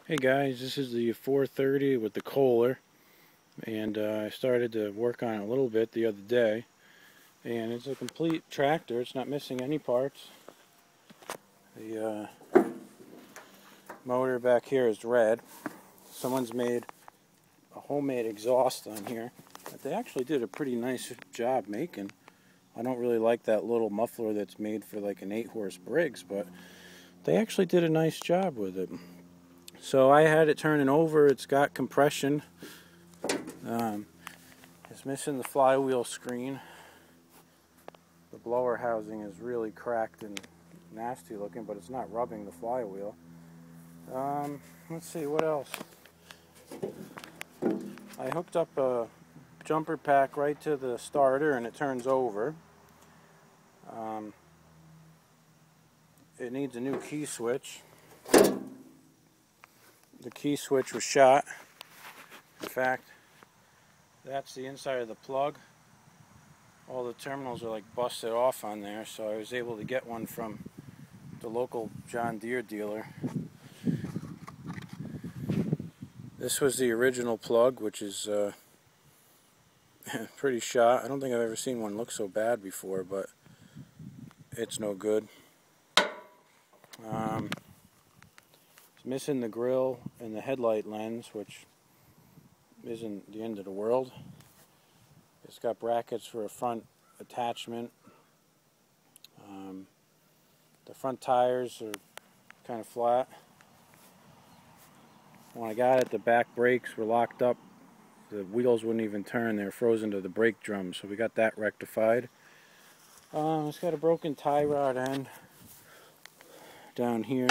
Hey guys, this is the 430 with the Kohler, and I started to work on it a little bit the other day, and it's a complete tractor. It's not missing any parts. The motor back here is red. Someone's made a homemade exhaust on here that they actually did a pretty nice job making. I don't really like that little muffler that's made for like an 8-horse Briggs, but they actually did a nice job with it. So I had it turning over. It's got compression. It's missing the flywheel screen. The blower housing is really cracked and nasty looking, but it's not rubbing the flywheel. Let's see, what else? I hooked up a jumper pack right to the starter and it turns over. It needs a new key switch. The key switch was shot. In fact, that's the inside of the plug. All the terminals are like busted off on there, so I was able to get one from the local John Deere dealer. This was the original plug, which is pretty shot. I don't think I've ever seen one look so bad before, but it's no good. It's missing the grill and the headlight lens, which isn't the end of the world. It's got brackets for a front attachment. The front tires are kind of flat. When I got it, the back brakes were locked up. The wheels wouldn't even turn. They were frozen to the brake drum, so we got that rectified. It's got a broken tie rod end down here.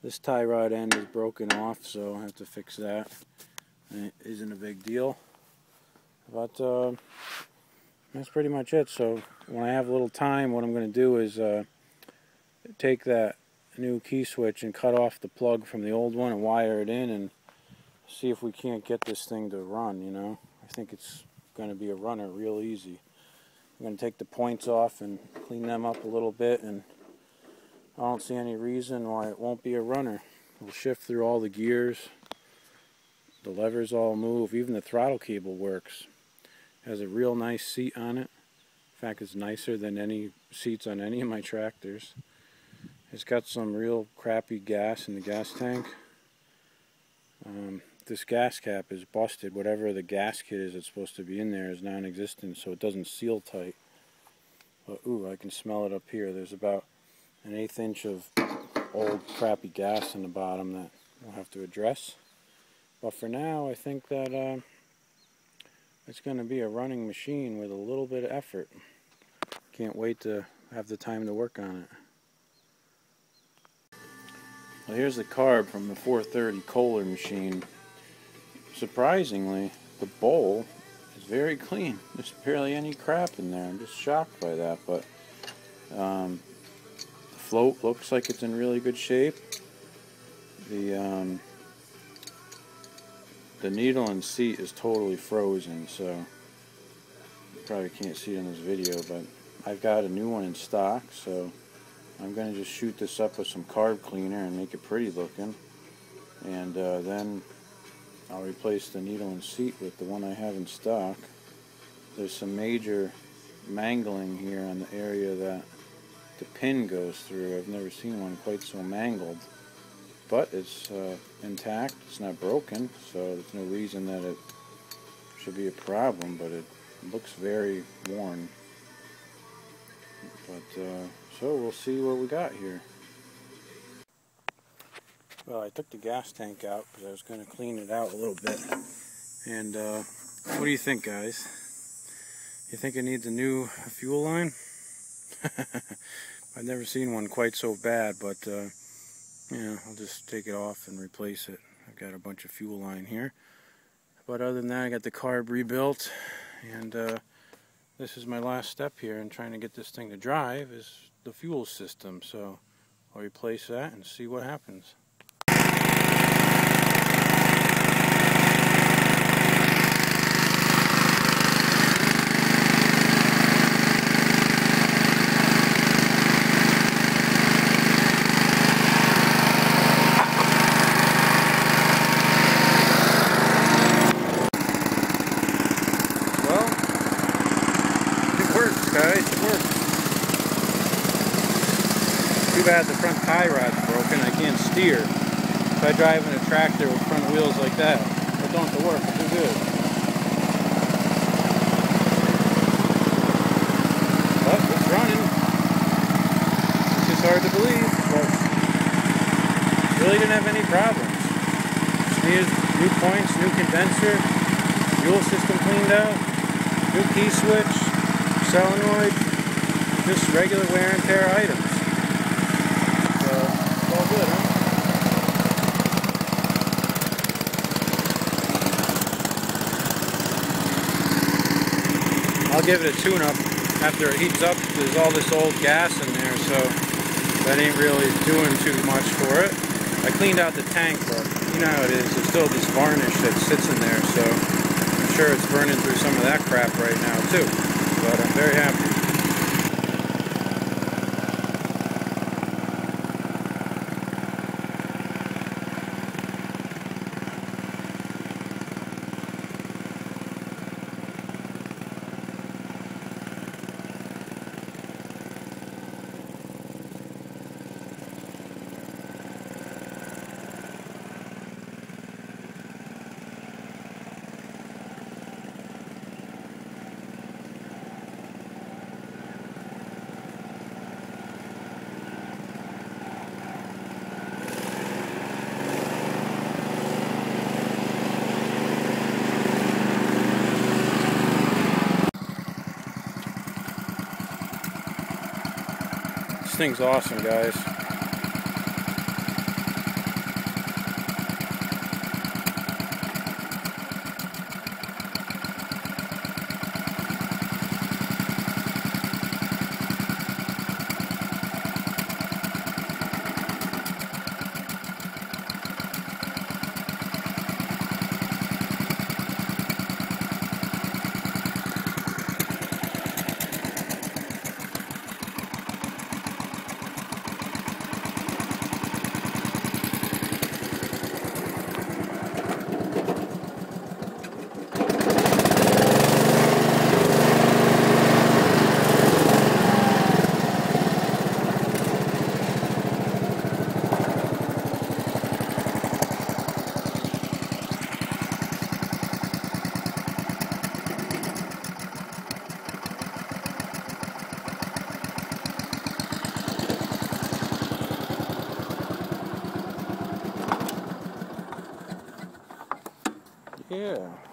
This tie rod end is broken off, so I have to fix that. It isn't a big deal, but that's pretty much it. So when I have a little time, what I'm going to do is take that new key switch and cut off the plug from the old one and wire it in and see if we can't get this thing to run, you know. I think it's going to be a runner real easy. I'm going to take the points off and clean them up a little bit, and I don't see any reason why it won't be a runner. We'll shift through all the gears. The levers all move. Even the throttle cable works. It has a real nice seat on it. In fact, it's nicer than any seats on any of my tractors. It's got some real crappy gas in the gas tank. This gas cap is busted. Whatever the gas kit is that's supposed to be in there is non-existent, so it doesn't seal tight. But ooh, I can smell it up here. There's about an 1/8 inch of old crappy gas in the bottom that we'll have to address. But for now, I think that it's going to be a running machine with a little bit of effort. Can't wait to have the time to work on it. Well, here's the carb from the 430 Kohler machine. Surprisingly, the bowl is very clean. There's barely any crap in there. I'm just shocked by that, but the float looks like it's in really good shape. The needle and seat is totally frozen, so you probably can't see it in this video, but I've got a new one in stock, so I'm going to just shoot this up with some carb cleaner and make it pretty looking, and then I'll replace the needle and seat with the one I have in stock. There's some major mangling here on the area that the pin goes through. I've never seen one quite so mangled, but it's intact. It's not broken, so there's no reason that it should be a problem, but it looks very worn. But so we'll see what we got here. Well, I took the gas tank out because I was going to clean it out a little bit. And what do you think, guys? You think it needs a new fuel line? I've never seen one quite so bad, but yeah, I'll just take it off and replace it. I've got a bunch of fuel line here. But other than that, I got the carb rebuilt, and this is my last step here in trying to get this thing to drive is the fuel system. So I'll replace that and see what happens. bad the front tie rod's broken. I can't steer. Try driving a tractor with front wheels like that. It don't have to work too good. But it's running. It's just hard to believe, but really didn't have any problems. Just needed new points, new condenser, fuel system cleaned out, new key switch, solenoid, just regular wear and tear items. So, it's all good, huh? I'll give it a tune-up after it heats up. There's all this old gas in there, so that ain't really doing too much for it. I cleaned out the tank, but you know how it is. There's still this varnish that sits in there, so I'm sure it's burning through some of that crap right now too. But I'm very happy. This thing's awesome, guys. Yeah.